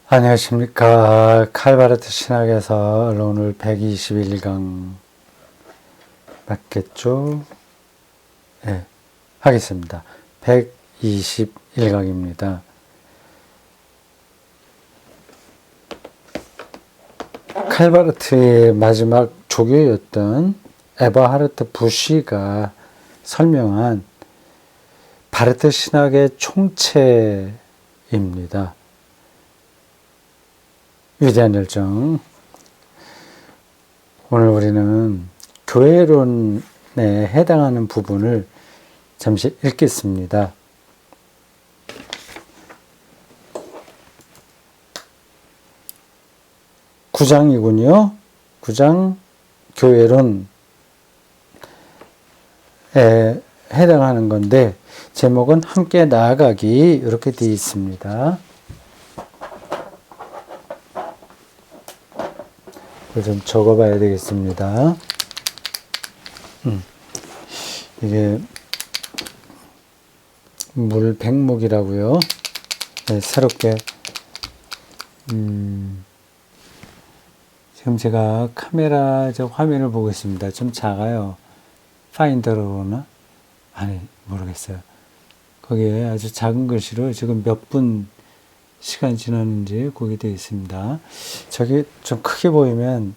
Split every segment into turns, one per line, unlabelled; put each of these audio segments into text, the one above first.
안녕하십니까. 칼바르트 신학에서 오늘 121강 맞겠죠? 네, 하겠습니다. 121강입니다. 칼바르트의 마지막 조교였던 에버하르트 부시가 설명한 바르트 신학의 총체입니다. 위대한 열정. 오늘 우리는 교회론에 해당하는 부분을 잠시 읽겠습니다. 구장이군요. 9장 교회론에 해당하는 건데 제목은 함께 나아가기 이렇게 되어 있습니다. 좀 적어봐야 되겠습니다. 이게 물백목이라고요. 네, 새롭게 지금 제가 카메라 화면을 보고 있습니다. 좀 작아요. 파인더로나? 아니 모르겠어요. 거기에 아주 작은 글씨로 지금 몇 분 시간 지났는지 거기 되어 있습니다. 저기 좀 크게 보이면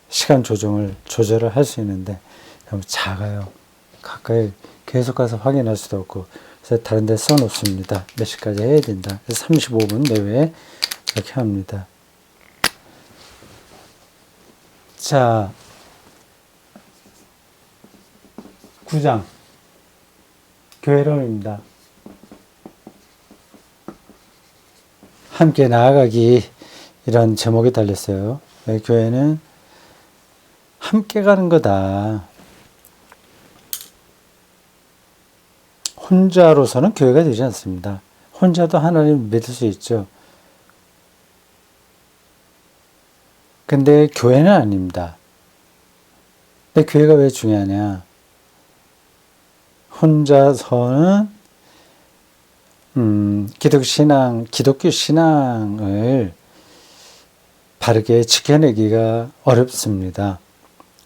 시간 조절을 할 수 있는데 너무 작아요. 가까이 계속 가서 확인할 수도 없고 그래서 다른 데 써놓습니다. 몇 시까지 해야 된다. 그래서 35분 내외에 이렇게 합니다. 자, 9장 교회론입니다. 함께 나아가기 이런 제목이 달렸어요. 교회는 함께 가는 거다. 혼자로서는 교회가 되지 않습니다. 혼자도 하나님을 믿을 수 있죠. 근데 교회는 아닙니다. 근데 교회가 왜 중요하냐? 혼자서는 기독교 신앙을 바르게 지켜내기가 어렵습니다.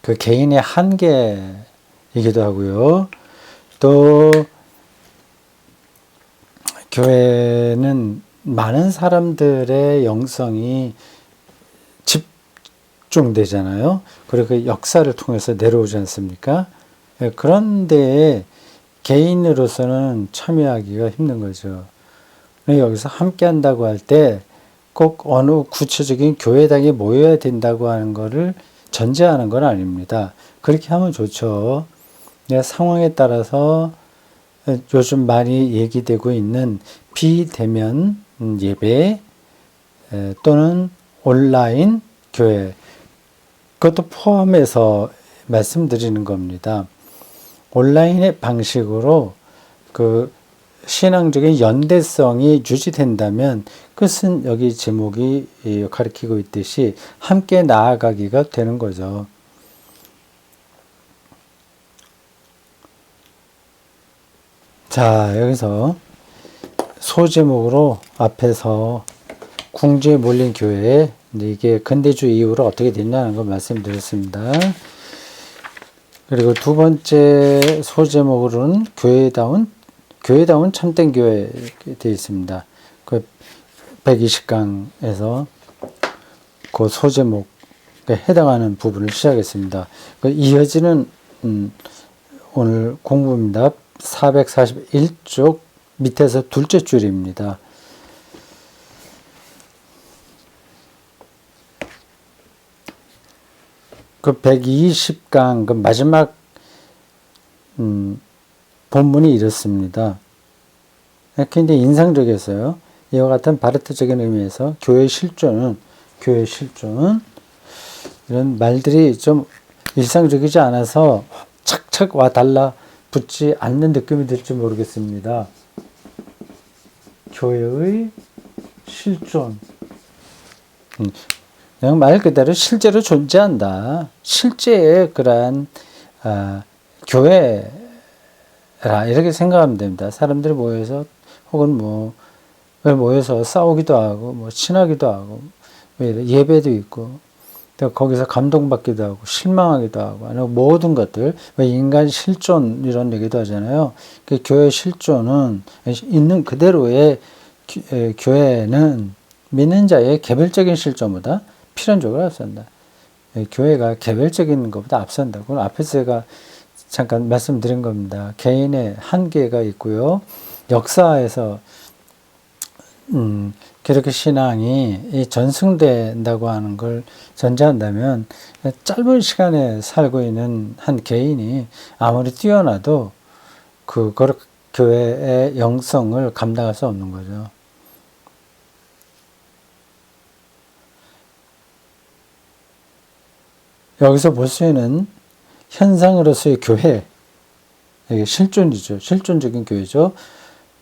그 개인의 한계이기도 하고요. 또 교회는 많은 사람들의 영성이 집중되잖아요. 그리고 그 역사를 통해서 내려오지 않습니까? 그런데 개인으로서는 참여하기가 힘든 거죠. 여기서 함께 한다고 할 때 꼭 어느 구체적인 교회당에 모여야 된다고 하는 것을 전제하는 건 아닙니다. 그렇게 하면 좋죠. 상황에 따라서 요즘 많이 얘기되고 있는 비대면 예배 또는 온라인 교회 그것도 포함해서 말씀드리는 겁니다. 온라인의 방식으로 그 신앙적인 연대성이 유지된다면 끝은 여기 제목이 가리키고 있듯이 함께 나아가기가 되는 거죠. 자, 여기서 소제목으로 앞에서 궁지에 몰린 교회, 이게 근대주의 이후로 어떻게 됐냐는 걸 말씀드렸습니다. 그리고 두 번째 소제목으로는 교회다운 참된 교회 되어 있습니다. 그 120강에서 그 소제목에 해당하는 부분을 시작했습니다. 그 이어지는 오늘 공부입니다. 441쪽 밑에서 둘째 줄입니다. 그 120강 그 마지막 본문이 이렇습니다. 굉장히 인상적이었어요. 이와 같은 바르트적인 의미에서 교회의 실존은 이런 말들이 좀 일상적이지 않아서 착착 와 달라 붙지 않는 느낌이 들지 모르겠습니다. 교회의 실존. 그냥 말 그대로 실제로 존재한다. 실제의 그러한 교회라 이렇게 생각하면 됩니다. 사람들이 모여서 혹은 모여서 싸우기도 하고, 뭐, 친하기도 하고, 예배도 있고, 또 거기서 감동받기도 하고, 실망하기도 하고, 아니면 모든 것들, 인간 실존, 이런 얘기도 하잖아요. 그 교회 실존은 있는 그대로의 교회는 믿는 자의 개별적인 실존보다 필연적으로 앞선다. 교회가 개별적인 것보다 앞선다. 그건 앞에서 제가 잠깐 말씀드린 겁니다. 개인의 한계가 있고요. 역사에서 그렇게 신앙이 전승된다고 하는 걸 전제한다면 짧은 시간에 살고 있는 한 개인이 아무리 뛰어나도 그걸 교회의 영성을 감당할 수 없는 거죠. 여기서 볼 수 있는 현상으로서의 교회, 이게 실존이죠. 실존적인 교회죠.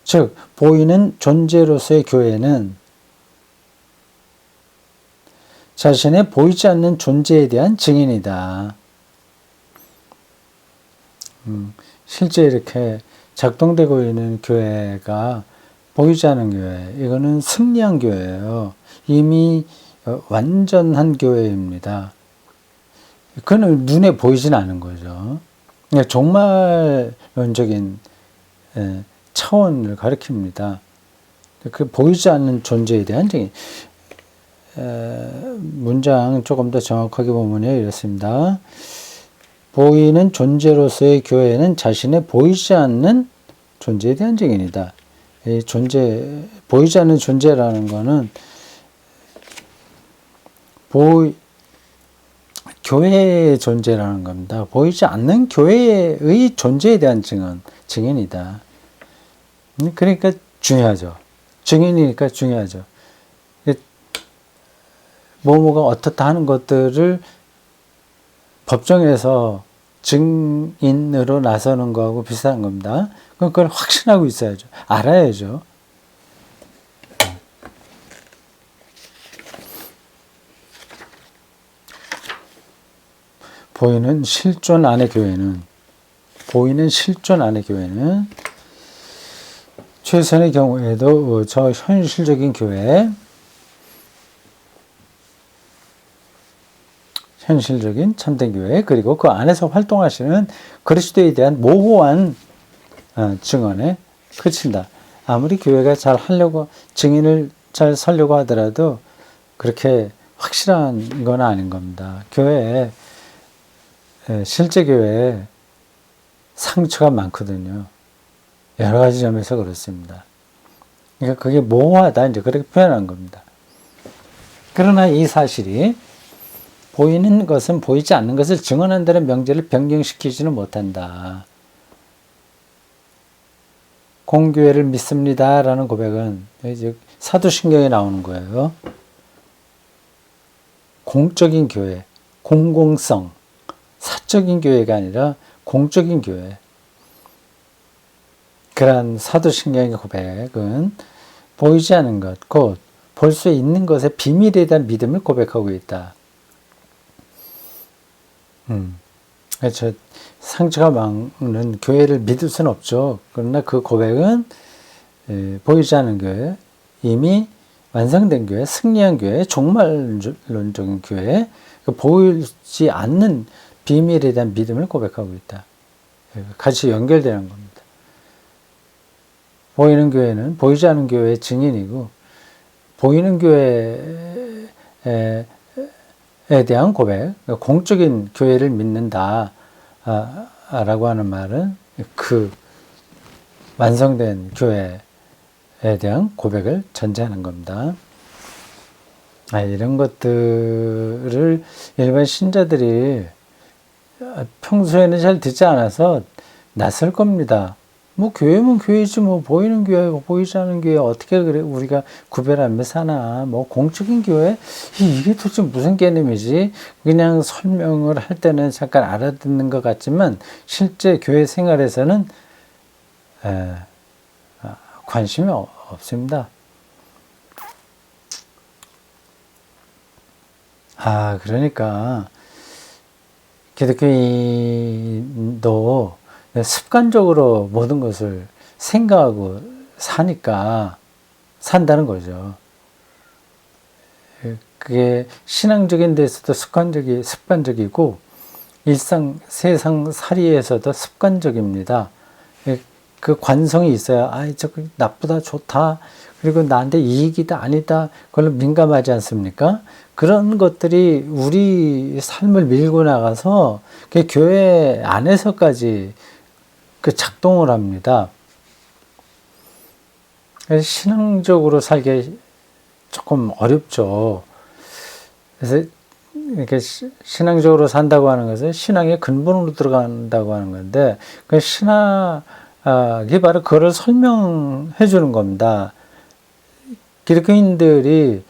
즉, 보이는 존재로서의 교회는 자신의 보이지 않는 존재에 대한 증인이다. 실제 이렇게 작동되고 있는 교회가 보이지 않는 교회, 이거는 승리한 교회예요. 이미 완전한 교회입니다. 그건 눈에 보이진 않은 거죠. 종말론적인 차원을 가리킵니다. 그 보이지 않는 존재에 대한 증인. 문장 조금 더 정확하게 보면요, 이렇습니다. 보이는 존재로서의 교회는 자신의 보이지 않는 존재에 대한 증인이다. 이 보이지 않는 존재라는 거는 교회의 존재라는 겁니다. 보이지 않는 교회의 존재에 대한 증인이다. 그러니까 중요하죠. 증인이니까 중요하죠. 뭐뭐가 어떻다 하는 것들을 법정에서 증인으로 나서는 거하고 비슷한 겁니다. 그걸 확신하고 있어야죠. 알아야죠. 보이는 실존 안의 교회는 최선의 경우에도 저 현실적인 교회, 현실적인 참된 교회, 그리고 그 안에서 활동하시는 그리스도에 대한 모호한 증언에 그친다. 아무리 교회가 잘 하려고, 증인을 잘 서려고 하더라도 그렇게 확실한 건 아닌 겁니다. 실제 교회에 상처가 많거든요. 여러 가지 점에서 그렇습니다. 그러니까 그게 모호하다, 이제 그렇게 표현한 겁니다. 그러나 이 사실이 보이는 것은 보이지 않는 것을 증언한다는 명제를 변경시키지는 못한다. 공교회를 믿습니다라는 고백은 이제 사도신경에 나오는 거예요. 공적인 교회, 공공성, 사적인 교회가 아니라 공적인 교회. 그러한 사도신경의 고백은 보이지 않는 것, 곧 볼 수 있는 것의 비밀에 대한 믿음을 고백하고 있다. 그래서 상처가 많은 교회를 믿을 수는 없죠. 그러나 그 고백은 보이지 않는 교회, 이미 완성된 교회, 승리한 교회, 종말론적인 교회, 보이지 않는 비밀에 대한 믿음을 고백하고 있다. 같이 연결되는 겁니다. 보이는 교회는 보이지 않는 교회의 증인이고, 보이는 교회에 대한 고백, 공적인 교회를 믿는다 라고 하는 말은 그 완성된 교회에 대한 고백을 전제하는 겁니다. 이런 것들을 일반 신자들이 평소에는 잘 듣지 않아서 낯설 겁니다. 뭐 교회면 교회지, 뭐 보이는 교회고 보이지 않는 교회 어떻게 그래 우리가 구별하며 사나. 뭐 공적인 교회 이게 도대체 무슨 개념이지? 그냥 설명을 할 때는 잠깐 알아듣는 것 같지만 실제 교회 생활에서는 관심이 없습니다. 그러니까 기독교인도 습관적으로 모든 것을 생각하고 사니까 산다는 거죠. 그게 신앙적인 데서도 습관적이고 세상 살이에서도 습관적입니다. 그 관성이 있어야 저거 나쁘다 좋다 그리고 나한테 이익이다 아니다 그걸로 민감하지 않습니까? 그런 것들이 우리 삶을 밀고 나가서 그 교회 안에서까지 그 작동을 합니다. 그래서 신앙적으로 살기 조금 어렵죠. 그래서 이렇게 신앙적으로 산다고 하는 것은 신앙의 근본으로 들어간다고 하는 건데, 그 신학이 바로 그걸 설명해 주는 겁니다. 기독교인들이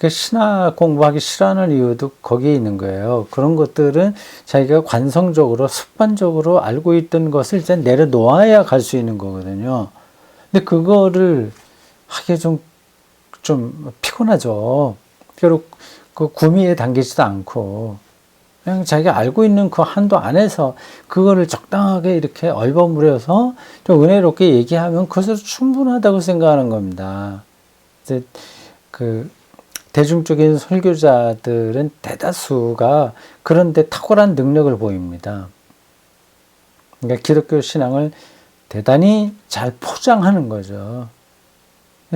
신학 공부하기 싫어하는 이유도 거기에 있는 거예요. 그런 것들은 자기가 관성적으로, 습관적으로 알고 있던 것을 이제 내려놓아야 갈 수 있는 거거든요. 근데 그거를 하기 좀 피곤하죠. 그리고 그 구미에 당기지도 않고, 그냥 자기가 알고 있는 그 한도 안에서 그거를 적당하게 이렇게 얼버무려서 좀 은혜롭게 얘기하면 그것으로 충분하다고 생각하는 겁니다. 이제 그 대중적인 설교자들은 대다수가 그런데 탁월한 능력을 보입니다. 그러니까 기독교 신앙을 대단히 잘 포장하는 거죠.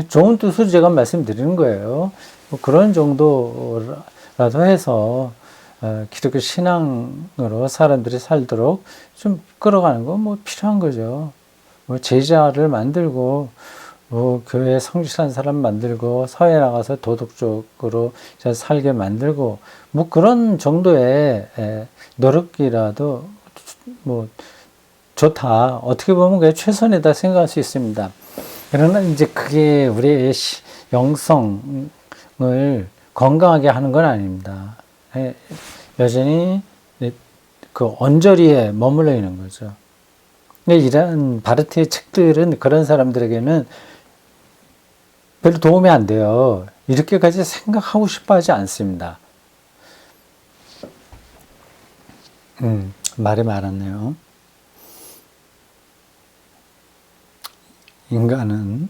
좋은 뜻으로 제가 말씀드리는 거예요. 그런 정도라도 해서 기독교 신앙으로 사람들이 살도록 좀 끌어가는 건 필요한 거죠. 제자를 만들고 교회에 성실한 사람 만들고 사회에 나가서 도덕적으로 살게 만들고 그런 정도의 노력이라도 좋다. 어떻게 보면 그게 최선이다 생각할 수 있습니다. 그러나 이제 그게 우리의 영성을 건강하게 하는 건 아닙니다. 여전히 그 언저리에 머물러 있는 거죠. 이런 바르트의 책들은 그런 사람들에게는 별로 도움이 안 돼요. 이렇게까지 생각하고 싶어 하지 않습니다. 말이 많았네요. 인간은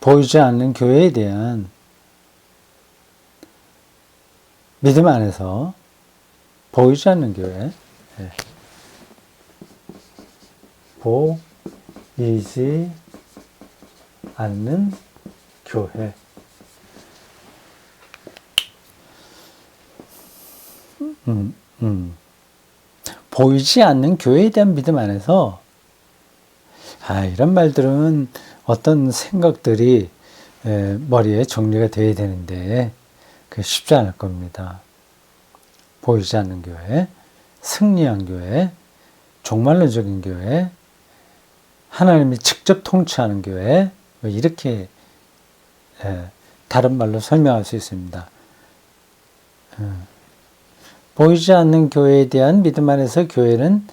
보이지 않는 교회에 대한 믿음 안에서 보이지 않는 교회, 보이지 않는 교회. 보이지 않는 교회에 대한 믿음 안에서 이런 말들은 어떤 생각들이 머리에 정리가 돼야 되는데 그게 쉽지 않을 겁니다. 보이지 않는 교회, 승리한 교회, 종말론적인 교회, 하나님이 직접 통치하는 교회, 이렇게 다른 말로 설명할 수 있습니다. 보이지 않는 교회에 대한 믿음 안에서 교회는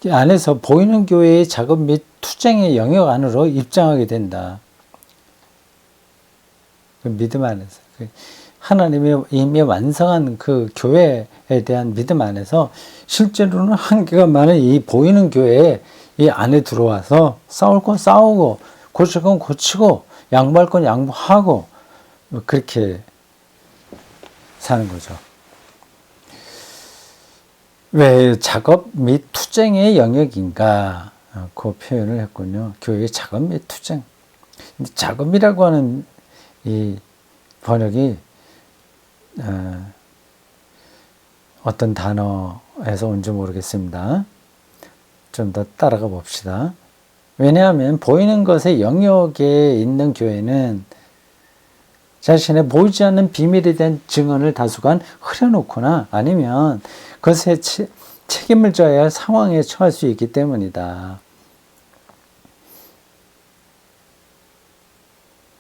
안에서 보이는 교회의 작업 및 투쟁의 영역 안으로 입장하게 된다. 그 믿음 안에서 하나님이 이미 완성한 그 교회에 대한 믿음 안에서 실제로는 한계가 많은 이 보이는 교회에 이 안에 들어와서 싸울 건 싸우고 고칠 건 고치고 양보할 건 양보하고 그렇게 사는 거죠. 왜 작업 및 투쟁의 영역인가? 그 표현을 했군요. 교회의 작업 및 투쟁. 작업이라고 하는 이 번역이 어떤 단어에서 온지 모르겠습니다. 좀 더 따라가 봅시다. 왜냐하면 보이는 것의 영역에 있는 교회는 자신의 보이지 않는 비밀에 대한 증언을 다수간 흐려놓거나 아니면 그것에 책임을 져야 할 상황에 처할 수 있기 때문이다.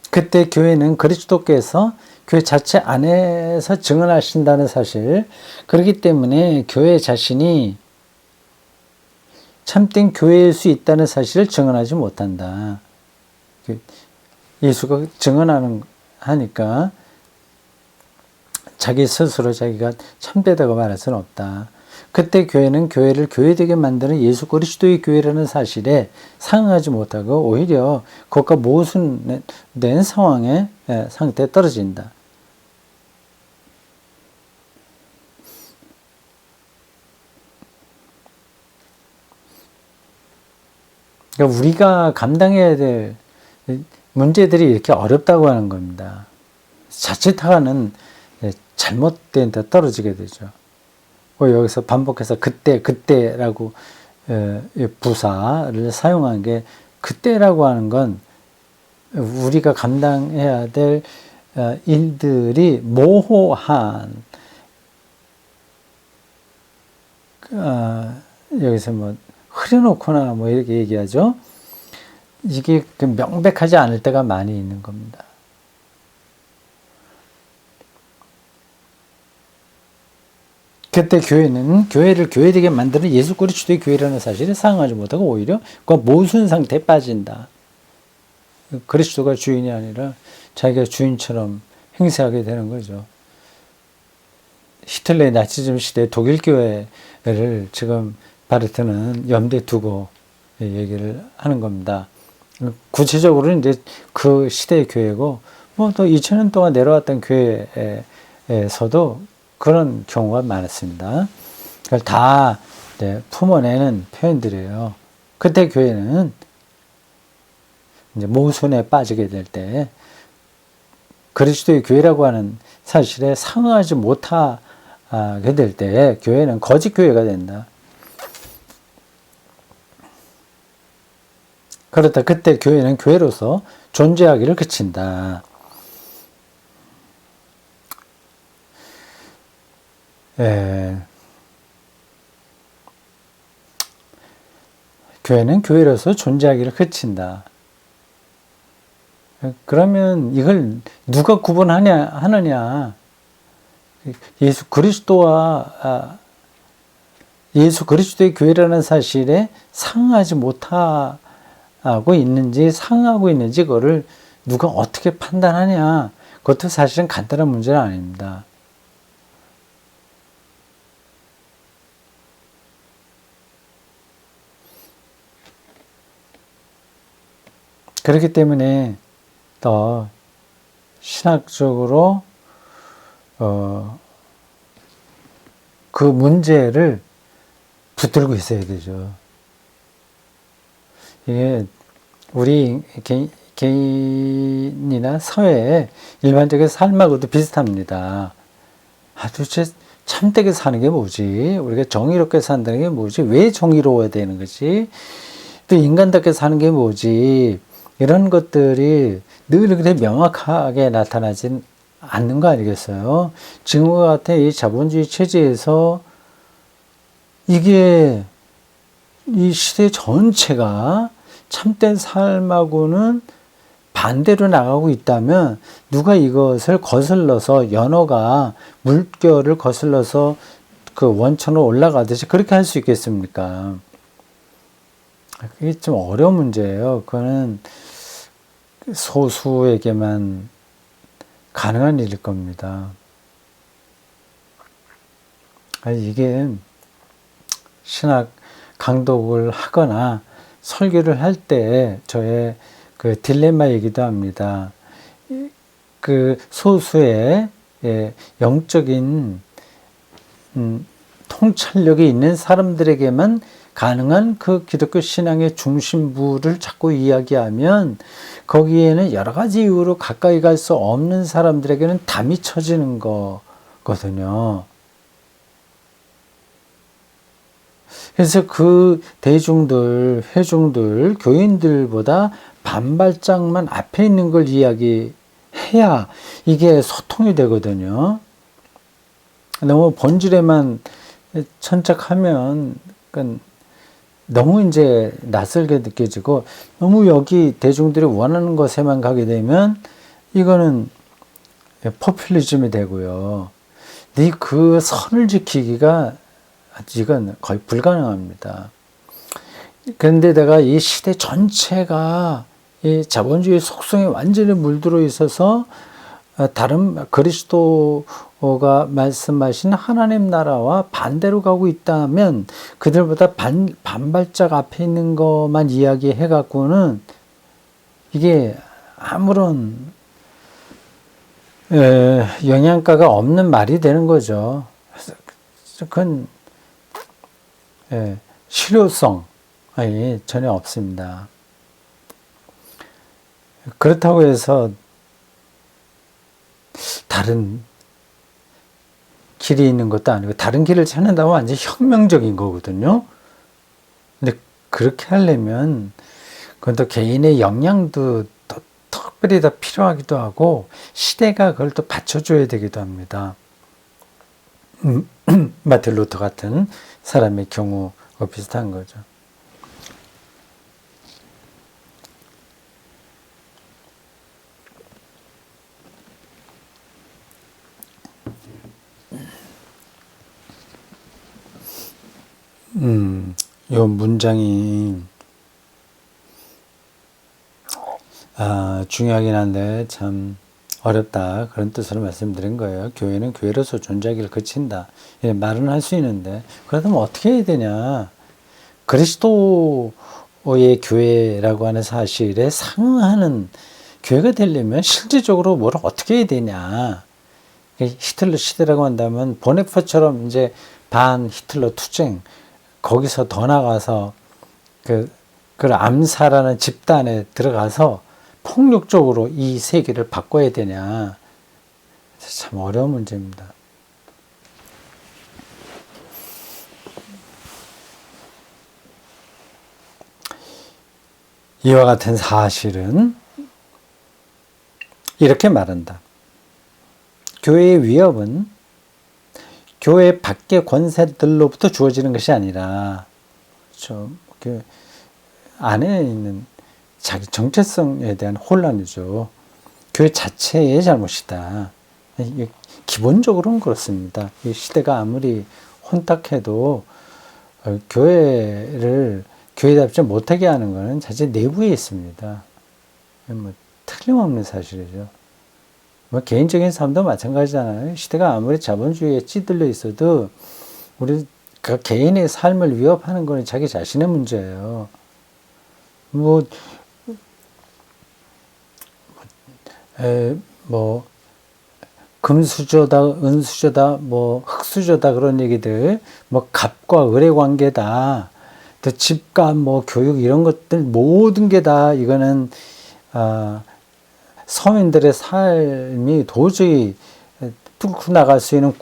그때 교회는 그리스도께서 교회 자체 안에서 증언하신다는 사실, 그렇기 때문에 교회 자신이 참된 교회일 수 있다는 사실을 증언하지 못한다. 예수가 하니까 자기 스스로 자기가 참되다고 말할 수는 없다. 그때 교회는 교회를 교회되게 만드는 예수 그리스도의 교회라는 사실에 상응하지 못하고 오히려 그것과 모순된 상황에 상태에 떨어진다. 그러니까 우리가 감당해야 될 문제들이 이렇게 어렵다고 하는 겁니다. 자칫하면 잘못된 데 떨어지게 되죠. 여기서 반복해서 그때라고 부사를 사용한 게 그때라고 하는 건 우리가 감당해야 될 일들이 모호한 여기서 뭐 흐려놓거나 뭐 이렇게 얘기하죠. 이게 명백하지 않을 때가 많이 있는 겁니다. 그때 교회는 교회를 교회되게 만드는 예수 그리스도의 교회라는 사실에 상응하지 못하고 오히려 그 모순 상태에 빠진다. 그리스도가 주인이 아니라 자기가 주인처럼 행세하게 되는 거죠. 히틀러의 나치즘 시대 독일 교회를 지금 바르트는 염두에 두고 얘기를 하는 겁니다. 구체적으로는 이제 그 시대의 교회고, 뭐 또 2000년 동안 내려왔던 교회에서도 그런 경우가 많았습니다. 그걸 다 품어내는 표현들이에요. 그때 교회는 이제 모순에 빠지게 될 때, 그리스도의 교회라고 하는 사실에 상응하지 못하게 될 때, 교회는 거짓 교회가 된다. 그렇다. 그때 교회는 교회로서 존재하기를 그친다. 교회는 교회로서 존재하기를 그친다. 그러면 이걸 누가 구분하느냐? 예수 그리스도의 교회라는 사실에 상응하지 못하고 있는지 상응하고 있는지 그거를 누가 어떻게 판단하냐? 그것도 사실은 간단한 문제는 아닙니다. 그렇기 때문에 더 신학적으로 그 문제를 붙들고 있어야 되죠. 이게 우리 개인이나 사회의 일반적인 삶하고도 비슷합니다. 도대체 참되게 사는 게 뭐지? 우리가 정의롭게 산다는 게 뭐지? 왜 정의로워야 되는 거지? 또 인간답게 사는 게 뭐지? 이런 것들이 늘 그렇게 명확하게 나타나진 않는 거 아니겠어요? 지금과 같은 이 자본주의 체제에서 이게 이 시대 전체가 참된 삶하고는 반대로 나가고 있다면 누가 이것을 거슬러서 연어가 물결을 거슬러서 그 원천으로 올라가듯이 그렇게 할 수 있겠습니까? 그게 좀 어려운 문제예요. 그거는 소수에게만 가능한 일일 겁니다. 이게 신학 강독을 하거나 설교를 할 때 저의 그 딜레마이기도 합니다. 그 소수의 영적인 통찰력이 있는 사람들에게만 가능한 그 기독교 신앙의 중심부를 자꾸 이야기하면 거기에는 여러 가지 이유로 가까이 갈 수 없는 사람들에게는 담이 쳐지는 거거든요. 그래서 그 대중들, 회중들, 교인들보다 반발짝만 앞에 있는 걸 이야기해야 이게 소통이 되거든요. 너무 본질에만 천착하면 너무 이제 낯설게 느껴지고 너무 여기 대중들이 원하는 것에만 가게 되면 이거는 포퓰리즘이 되고요. 근데 그 선을 지키기가 이건 거의 불가능합니다. 그런데 내가 이 시대 전체가 이 자본주의 속성에 완전히 물들어 있어서 다른 그리스도가 말씀하신 하나님 나라와 반대로 가고 있다면 그들보다 반발짝 앞에 있는 것만 이야기해 갖고는 이게 아무런 영양가가 없는 말이 되는 거죠. 그건 실효성이 전혀 없습니다. 그렇다고 해서 다른 길이 있는 것도 아니고 다른 길을 찾는다면 완전 혁명적인 거거든요. 근데 그렇게 하려면 그건 또 개인의 역량도 더 특별히 더 필요하기도 하고 시대가 그걸 또 받쳐줘야 되기도 합니다. 마틴 루터 같은 사람의 경우가 비슷한 거죠. 요 문장이 중요하긴 한데 참 어렵다 그런 뜻으로 말씀드린 거예요. 교회는 교회로서 존재하기를 그친다. 말은 할 수 있는데 그렇다면 어떻게 해야 되냐. 그리스도의 교회라고 하는 사실에 상응하는 교회가 되려면 실질적으로 뭘 어떻게 해야 되냐. 히틀러 시대라고 한다면 보네퍼처럼 이제 반 히틀러 투쟁 거기서 더 나가서 그 암살하는 집단에 들어가서 폭력적으로 이 세계를 바꿔야 되냐. 참 어려운 문제입니다. 이와 같은 사실은 이렇게 말한다. 교회의 위협은 교회 밖의 권세들로부터 주어지는 것이 아니라 그 안에 있는 자기 정체성에 대한 혼란이죠. 교회 자체의 잘못이다. 기본적으로는 그렇습니다. 이 시대가 아무리 혼탁해도 교회를 교회답지 못하게 하는 것은 자체 내부에 있습니다. 틀림없는 사실이죠. 개인적인 삶도 마찬가지잖아요. 시대가 아무리 자본주의에 찌들려 있어도 우리 그 개인의 삶을 위협하는 것은 자기 자신의 문제예요. 금수저다, 은수저다, 흙수저다 그런 얘기들, 갑과 을의 관계다, 또 집값, 교육 이런 것들 모든 게 다 이거는 서민들의 삶이 도저히 뚫고 나갈 수 있는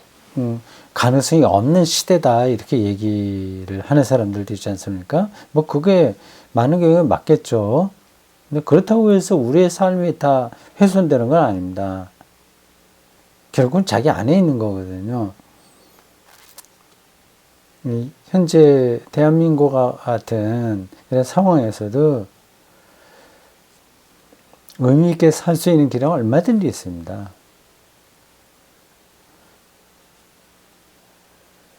가능성이 없는 시대다 이렇게 얘기를 하는 사람들도 있지 않습니까? 그게 많은 경우에 맞겠죠. 근데 그렇다고 해서 우리의 삶이 다 훼손되는 건 아닙니다. 결국은 자기 안에 있는 거거든요. 현재 대한민국 같은 이런 상황에서도 의미 있게 살 수 있는 길은 얼마든지 있습니다.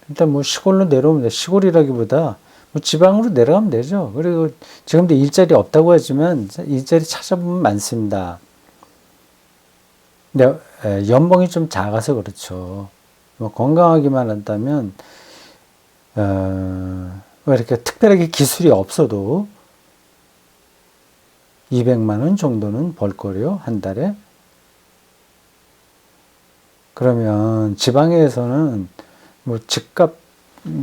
일단 시골로 내려오면 돼. 시골이라기보다 지방으로 내려가면 되죠. 그리고 지금도 일자리 없다고 하지만 일자리 찾아보면 많습니다. 근데 연봉이 좀 작아서 그렇죠. 건강하기만 한다면 이렇게 특별하게 기술이 없어도 200만 원 정도는 벌 거래요, 한 달에. 그러면 지방에서는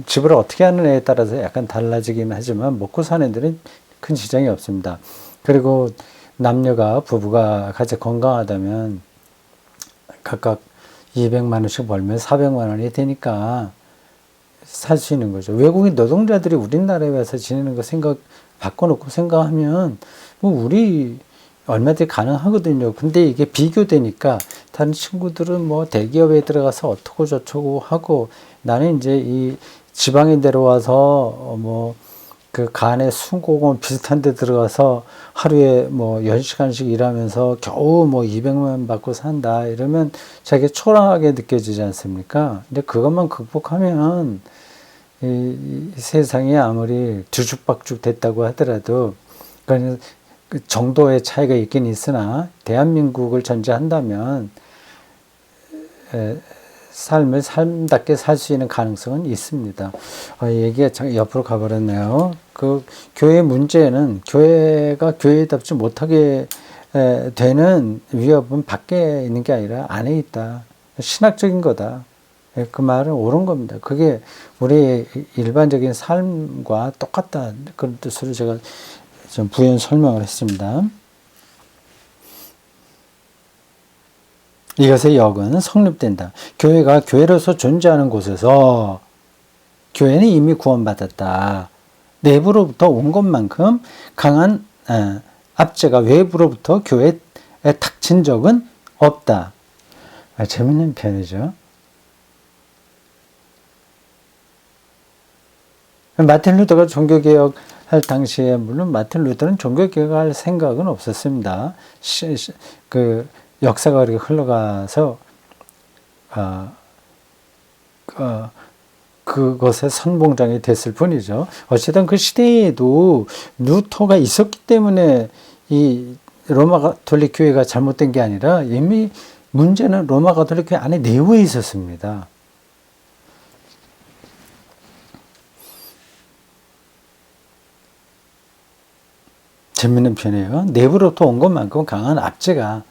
집을 어떻게 하느냐에 따라서 약간 달라지긴 하지만 먹고 사는 데는 큰 지장이 없습니다. 그리고 부부가 같이 건강하다면 각각 200만 원씩 벌면 400만 원이 되니까 살 수 있는 거죠. 외국인 노동자들이 우리나라에 와서 지내는 거 바꿔놓고 생각하면 우리 얼마든지 가능하거든요. 근데 이게 비교되니까 다른 친구들은 대기업에 들어가서 어떻고 저쩌고 하고 나는 이제 이 지방에 내려와서 그 간의 순공업 비슷한 데 들어가서 하루에 10시간씩 일하면서 겨우 200만 원 받고 산다 이러면 자기 초라하게 느껴지지 않습니까? 근데 그것만 극복하면 이 세상이 아무리 뒤죽박죽 됐다고 하더라도 그 정도의 차이가 있긴 있으나 대한민국을 전제한다면 삶을 삶답게 살 수 있는 가능성은 있습니다. 얘기가 옆으로 가버렸네요. 그 교회 문제는 교회가 교회답지 못하게 되는 위협은 밖에 있는 게 아니라 안에 있다. 신학적인 거다. 그 말은 옳은 겁니다. 그게 우리의 일반적인 삶과 똑같다. 그런 뜻으로 제가 좀 부연 설명을 했습니다. 이것의 역은 성립된다. 교회가 교회로서 존재하는 곳에서 교회는 이미 구원받았다. 내부로부터 온 것만큼 강한 압제가 외부로부터 교회에 닥친 적은 없다. 재밌는 표현이죠. 마틴 루터가 종교개혁 할 당시에 물론 마틴 루터는 종교개혁할 생각은 없었습니다. 그 역사가 그렇게 흘러가서 그것의 선봉장이 됐을 뿐이죠. 어쨌든 그 시대에도 루터가 있었기 때문에 이 로마 가톨릭 교회가 잘못된 게 아니라 이미 문제는 로마 가톨릭 교회 안에 내부에 있었습니다. 재밌는 편이에요. 내부로부터 온 것만큼 강한 압제가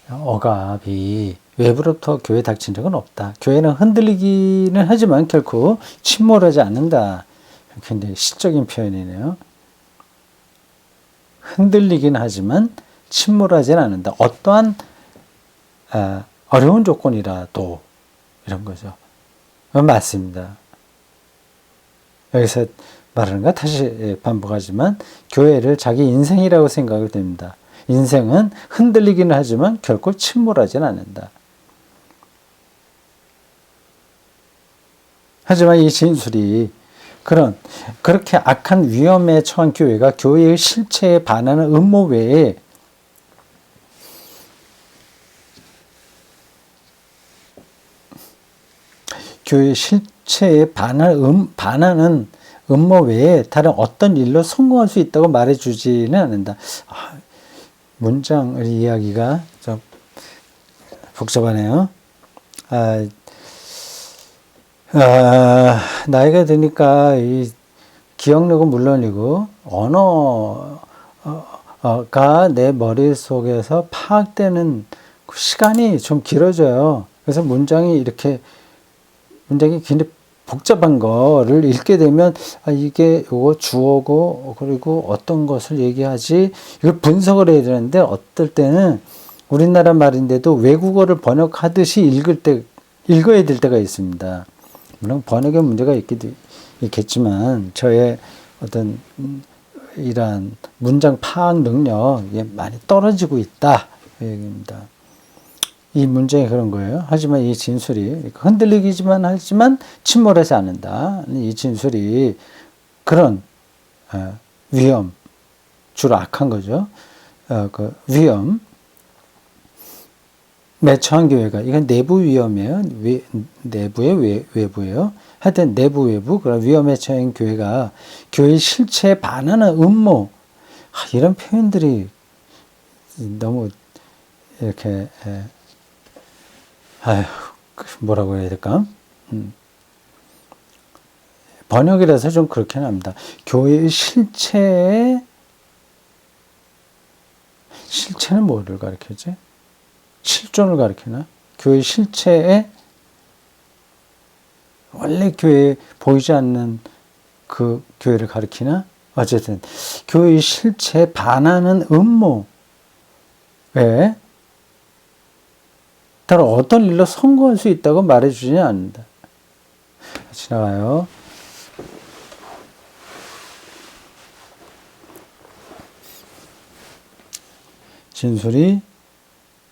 억압이 외부로부터 교회에 닥친 적은 없다. 교회는 흔들리기는 하지만 결코 침몰하지 않는다. 굉장히 시적인 표현이네요. 흔들리긴 하지만 침몰하지는 않는다. 어떠한 어려운 조건이라도 이런 거죠. 맞습니다. 여기서 말하는 거 다시 반복하지만 교회를 자기 인생이라고 생각이 됩니다. 인생은 흔들리기는 하지만 결코 침몰하지는 않는다. 하지만 이 진술이 그렇게 악한 위험에 처한 교회가 교회의 실체에 반하는 음모 외에 교회의 실체에 반하는 음모 외에 다른 어떤 일로 성공할 수 있다고 말해주지는 않는다. 문장 이야기가 좀 복잡하네요. 나이가 드니까 이 기억력은 물론이고 언어가 내 머릿속에서 파악되는 그 시간이 좀 길어져요. 그래서 문장이 굉장히 복잡한 거를 읽게 되면 이게 요거 주어고 그리고 어떤 것을 얘기하지 이걸 분석을 해야 되는데 어떨 때는 우리나라 말인데도 외국어를 번역하듯이 읽어야 될 때가 있습니다. 물론 번역에 문제가 있겠지만 저의 어떤 이러한 문장 파악 능력이 많이 떨어지고 있다 이 얘기입니다. 이 문장이 그런 거예요. 하지만 이 진술이 흔들리기만 하지만 침몰하지 않는다. 이 진술이 그런 위험, 주로 악한 거죠. 그 위험, 처한 교회가 이건 내부 위험이에요. 내부의 외부예요. 하여튼 내부 외부 그런 위험에 처한 교회가 교회의 실체에 반하는 음모 이런 표현들이 너무 이렇게 뭐라고 해야 될까? 번역이라서 좀 그렇긴 합니다. 교회의 실체는 뭐를 가리키지? 실존을 가리키나? 교회의 실체에 원래 교회에 보이지 않는 그 교회를 가리키나? 어쨌든 교회의 실체에 반하는 음모에 따로 어떤 일로 성공할 수 있다고 말해주지 않는다. 지나가요. 진술이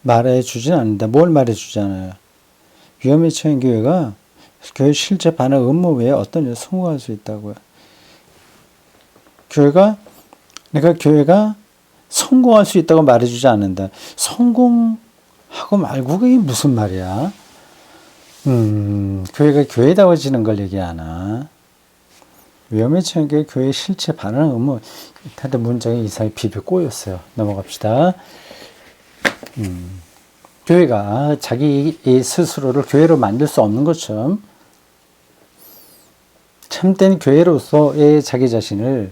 말해주진 않는다. 뭘 말해주지 않아요? 위험에 처한 교회가 교회 실제 반응 음모 외에 어떤 일을 성공할 수 있다고요. 교회가 성공할 수 있다고 말해주지 않는다. 성공하고 말고 그게 무슨 말이야? 교회가 교회다워지는 걸 얘기하나? 위험에 처한 교회의 실체 반응 음모. 하여튼 문장이 이상하게 비벼 꼬였어요. 넘어갑시다. 교회가 자기 스스로를 교회로 만들 수 없는 것처럼 참된 교회로서의 자기 자신을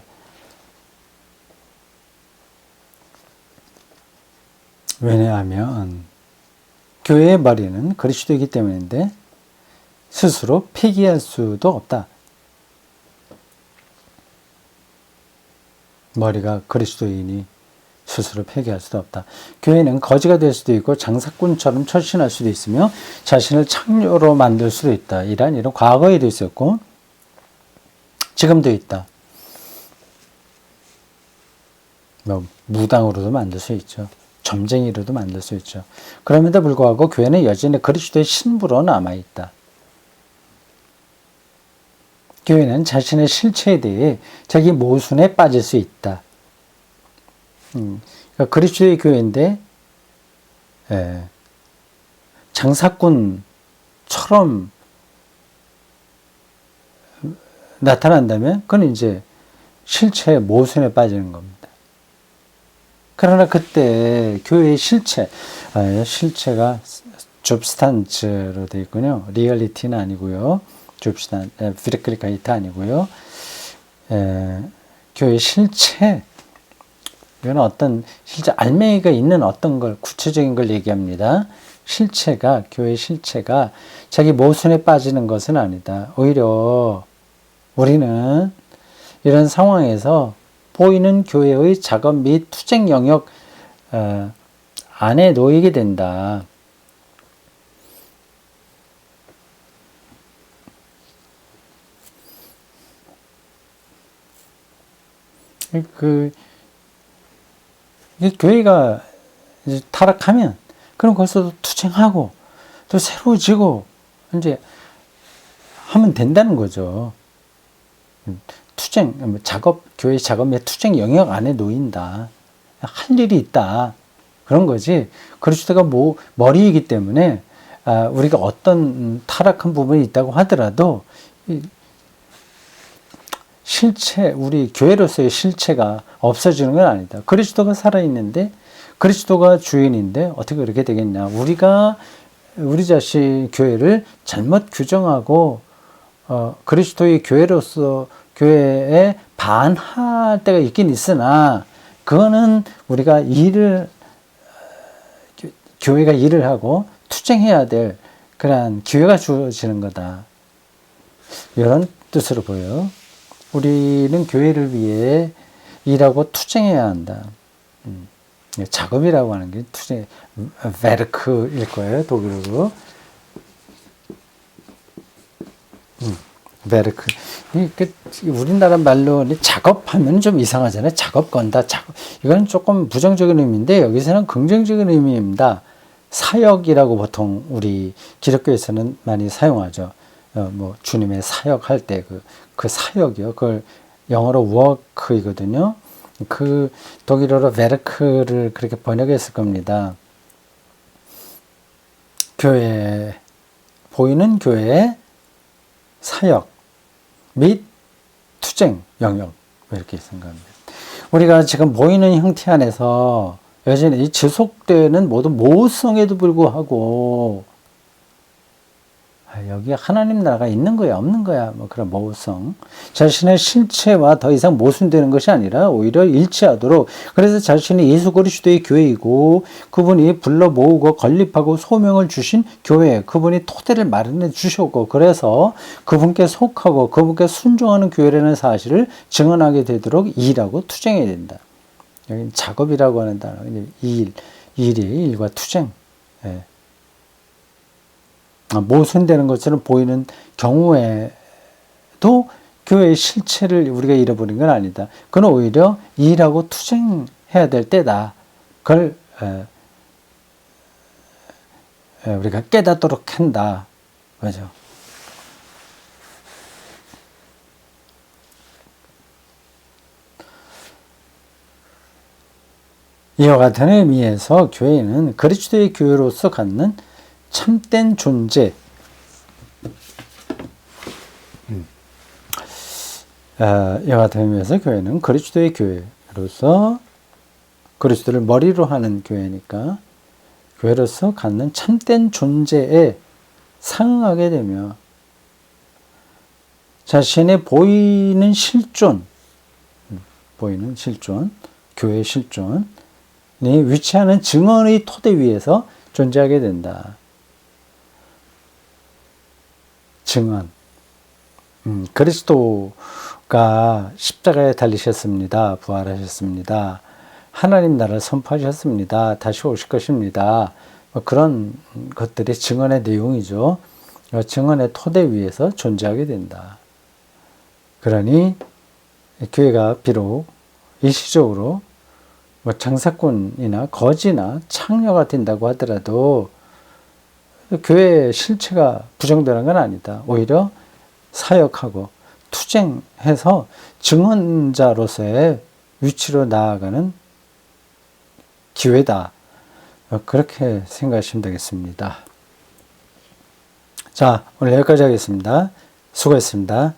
왜냐하면 교회의 머리는 그리스도이기 때문인데 스스로 폐기할 수도 없다. 머리가 그리스도이니 스스로 폐기할 수도 없다. 교회는 거지가 될 수도 있고 장사꾼처럼 철신할 수도 있으며 자신을 창녀로 만들 수도 있다. 이런 과거에도 있었고 지금도 있다. 무당으로도 만들 수 있죠. 점쟁이로도 만들 수 있죠. 그럼에도 불구하고 교회는 여전히 그리스도의 신부로 남아있다. 교회는 자신의 실체에 대해 자기 모순에 빠질 수 있다. 그러니까 그리스도의 교회인데 장사꾼처럼 나타난다면 그건 이제 실체의 모순에 빠지는 겁니다. 그러나 그때 교회의 실체가 substance로 되어 있군요. 리얼리티는 아니고요. 비르크리카이트 아니고요. 교회의 실체, 이건 어떤 실제 알맹이가 있는 어떤 걸 구체적인 걸 얘기합니다. 교회의 실체가 자기 모순에 빠지는 것은 아니다. 오히려 우리는 이런 상황에서 보이는 교회의 작업 및 투쟁 영역 안에 놓이게 된다. 교회가 이제 타락하면 그럼 거기서 투쟁하고 또 새로워지고 이제 하면 된다는 거죠. 교회 작업 및 투쟁 영역 안에 놓인다. 할 일이 있다. 그런 거지. 그리스도가 머리이기 때문에 우리가 어떤 타락한 부분이 있다고 하더라도 우리 교회로서의 실체가 없어지는 건 아니다. 그리스도가 살아있는데, 그리스도가 주인인데, 어떻게 그렇게 되겠냐. 우리 자신 교회를 잘못 규정하고, 그리스도의 교회에 반할 때가 있긴 있으나, 그거는 우리가 교회가 일을 하고 투쟁해야 될 그러한 기회가 주어지는 거다. 이런 뜻으로 보여요. 우리는 교회를 위해 일하고 투쟁해야 한다. 작업이라고 하는 게 베르크일 거예요, 독일어로. 베르크. 우리나라 말로 작업하면 좀 이상하잖아요. 작업 건다. 이건 조금 부정적인 의미인데 여기서는 긍정적인 의미입니다. 사역이라고 보통 우리 기독교에서는 많이 사용하죠. 주님의 사역할 때 그 사역이요. 그걸 영어로 work이거든요. 그 독일어로 베르크를 그렇게 번역했을 겁니다. 보이는 교회의 사역 및 투쟁 영역, 이렇게 생각합니다. 우리가 지금 보이는 형태 안에서 여전히 지속되는 모든 모호성에도 불구하고 여기 하나님 나라가 있는 거야 없는 거야 그런 모호성, 자신의 실체와 더 이상 모순되는 것이 아니라 오히려 일치하도록, 그래서 자신이 예수 그리스도의 교회이고 그분이 불러 모으고 건립하고 소명을 주신 교회, 그분이 토대를 마련해 주셨고 그래서 그분께 속하고 그분께 순종하는 교회라는 사실을 증언하게 되도록 일하고 투쟁해야 된다. 여기 작업이라고 하는 단어, 일과 투쟁. 모순되는 것처럼 보이는 경우에도 교회의 실체를 우리가 잃어버린 건 아니다. 그건 오히려 일하고 투쟁해야 될 때다. 그걸 우리가 깨닫도록 한다. 그죠? 이와 같은 의미에서 교회는 그리스도의 교회로서 갖는 참된 존재, 이와 같은 의미에서 교회는 그리스도의 교회로서 그리스도를 머리로 하는 교회니까 교회로서 갖는 참된 존재에 상응하게 되며 자신의 보이는 실존, 교회의 실존이 위치하는 증언의 토대 위에서 존재하게 된다. 증언. 그리스도가 십자가에 달리셨습니다. 부활하셨습니다. 하나님 나라를 선포하셨습니다. 다시 오실 것입니다. 그런 것들이 증언의 내용이죠. 증언의 토대 위에서 존재하게 된다. 그러니 교회가 비록 일시적으로 장사꾼이나 거지나 창녀가 된다고 하더라도 교회의 실체가 부정되는 건 아니다. 오히려 사역하고 투쟁해서 증언자로서의 위치로 나아가는 기회다. 그렇게 생각하시면 되겠습니다. 자, 오늘 여기까지 하겠습니다. 수고했습니다.